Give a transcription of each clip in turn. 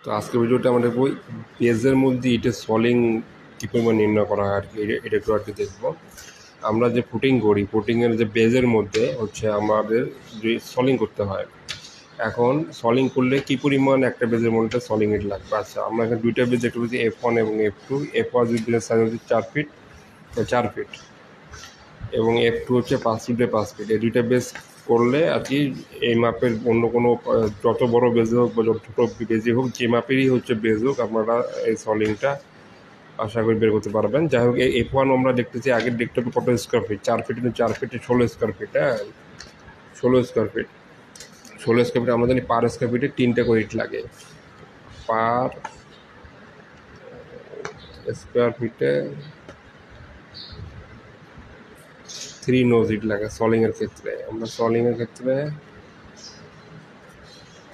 তো আজকের ভিডিওটা আমরা দেখব পেজের মধ্যে এটা সলিং কী পরিমাণ নির্ণয় করা হয় আর কি, এটা একটু আর কি দেখবো। আমরা যে পুটিং করি, পুটিংয়ের যে বেজের মধ্যে হচ্ছে আমাদের যে সলিং করতে হয়। এখন সলিং করলে কী পরিমাণ একটা বেজের মধ্যে সলিং ইট লাগবে। আচ্ছা, আমরা এখানে দুইটা বেজ দেখতে পাচ্ছি, F1 এবং F2। F1 বেজের সাইজ হচ্ছে 4 ফিট এবং F2 হচ্ছে 5 ফিট বাই 5 ফিট। এই দুইটা বেজ করলে আর কি এই মাপের অন্য কোনো যত বড় বেজে হোক বা যত ছোটো বেজে হোক, যে মাপেরই হচ্ছে বেজ হোক, আপনারা এই সলিংটা আশা করি বের করতে পারবেন। যাই হোক, এই F1 আমরা দেখতেছি, আগের দেখতে হবে কত স্কোয়ার ফিট। 4 ফিট কিন্তু 4 ফিটে 16 স্কোয়ার ফিট। হ্যাঁ, 16 স্কোয়ার ফিট। 16 স্কোয়ার ফিট আমরা জানি পার স্কোয়ার ফিটে 3টা করে ইট লাগে। পার স্কোয়ার ফিটে 3 নোজ ইট লাগে সলিংয়ের ক্ষেত্রে। আমরা সলিংয়ের ক্ষেত্রে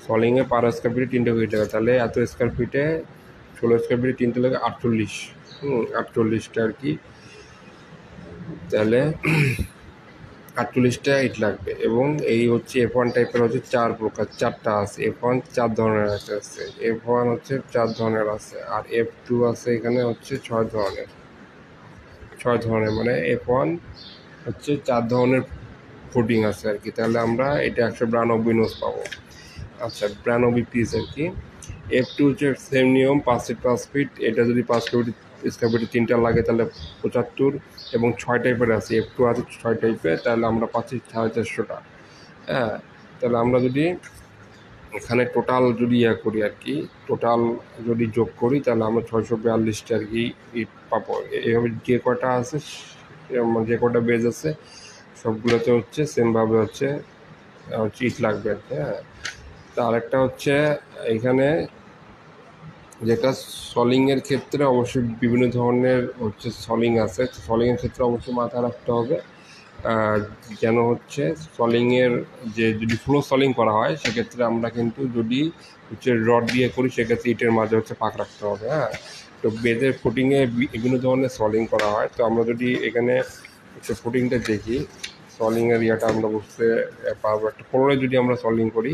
সলিংয়ে পার স্কোয়ার ফিটে 3টা করে ইট লাগে, তাহলে এত স্কোয়ার ফিটে 16 স্কোয়ার ফিটে 3টে লাগে 48। 48টা আর কি, তাহলে 48টা ইট লাগবে। এবং এই হচ্ছে F1 টাইপের হচ্ছে 4 প্রকার, 4টা আছে। F1 4 ধরনের আছে। F1 হচ্ছে 4 ধরনের আছে, আর F2 আছে এখানে হচ্ছে 6 ধরনের। মানে F1 হচ্ছে 4 ধরনের ফুটিং আছে আর কি। তাহলে আমরা এটা 192 নোজ পাবো। আচ্ছা, 92 পিস আর কি। F2 হচ্ছে সেম নিয়ম, 5 ফিট 5 ফিট। এটা যদি 5 স্কোয়ার ফিটে 3টা লাগে তাহলে 75। এবং 6 টাইপের আছে, F2 আছে 6 টাইপের, তাহলে আমরা পাচ্ছি 450টা। হ্যাঁ, তাহলে আমরা যদি এখানে টোটাল যদি করি আর কি, টোটাল যদি যোগ করি তাহলে আমরা 642টা আর কি ইট পাবো। এইভাবে যে কটা আছে, যে কটা বেজ আছে সবগুলোতে হচ্ছে সেমভাবে হচ্ছে ইট লাগবে আর কি। হ্যাঁ, তা আরেকটা হচ্ছে এখানে যেটা সলিংয়ের ক্ষেত্রে অবশ্যই বিভিন্ন ধরনের হচ্ছে সলিং আছে। সলিংয়ের ক্ষেত্রে অবশ্যই মাথায় রাখতে হবে যেন হচ্ছে সলিংয়ের যে যদি ফ্লো সলিং করা হয় সেক্ষেত্রে আমরা কিন্তু যদি হচ্ছে রড দিয়ে করি সেক্ষেত্রে ইটের মাঝে হচ্ছে ফাঁক রাখতে হবে। হ্যাঁ, তো বেজের ফুটিংয়ে বিভিন্ন ধরনের সলিং করা হয়। তো আমরা যদি এখানে হচ্ছে ফুটিংটা দেখি, সলিংয়ের ইয়েটা আমরা বুঝতে পারবো। একটা ফ্লোরে যদি আমরা সলিং করি,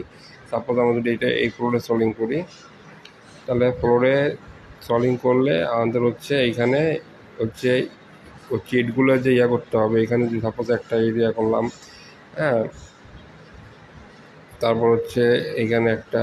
সাপোজ আমরা যদি এই ফ্লোরে সলিং করি, তাহলে ফ্লোরে সলিং করলে আমাদের হচ্ছে এইখানে হচ্ছে ইটগুলো যে করতে হবে। এখানে যদি সাপোজ একটা এরিয়া করলাম, হ্যাঁ, তারপর হচ্ছে এখানে একটা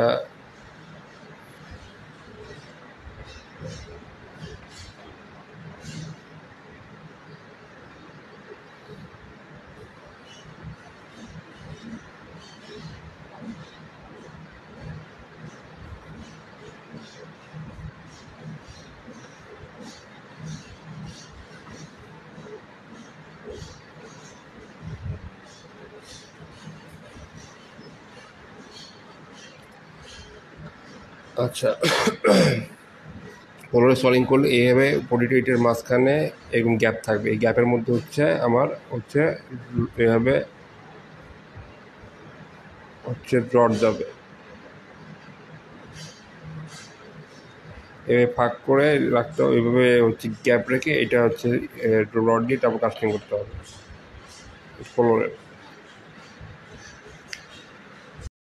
আচ্ছা, ফ্লোরে সলিং করলে এইভাবে প্রতিটা ইটের মাঝখানে এরকম গ্যাপ থাকবে। এই গ্যাপের মধ্যে হচ্ছে আমার হচ্ছে এভাবে হচ্ছে রড যাবে, এভাবে ফাঁক করে রাখতে হবে। এইভাবে হচ্ছে গ্যাপ রেখে এটা হচ্ছে রড দিয়ে তারপর কাস্টিং করতে হবে ফ্লোরে।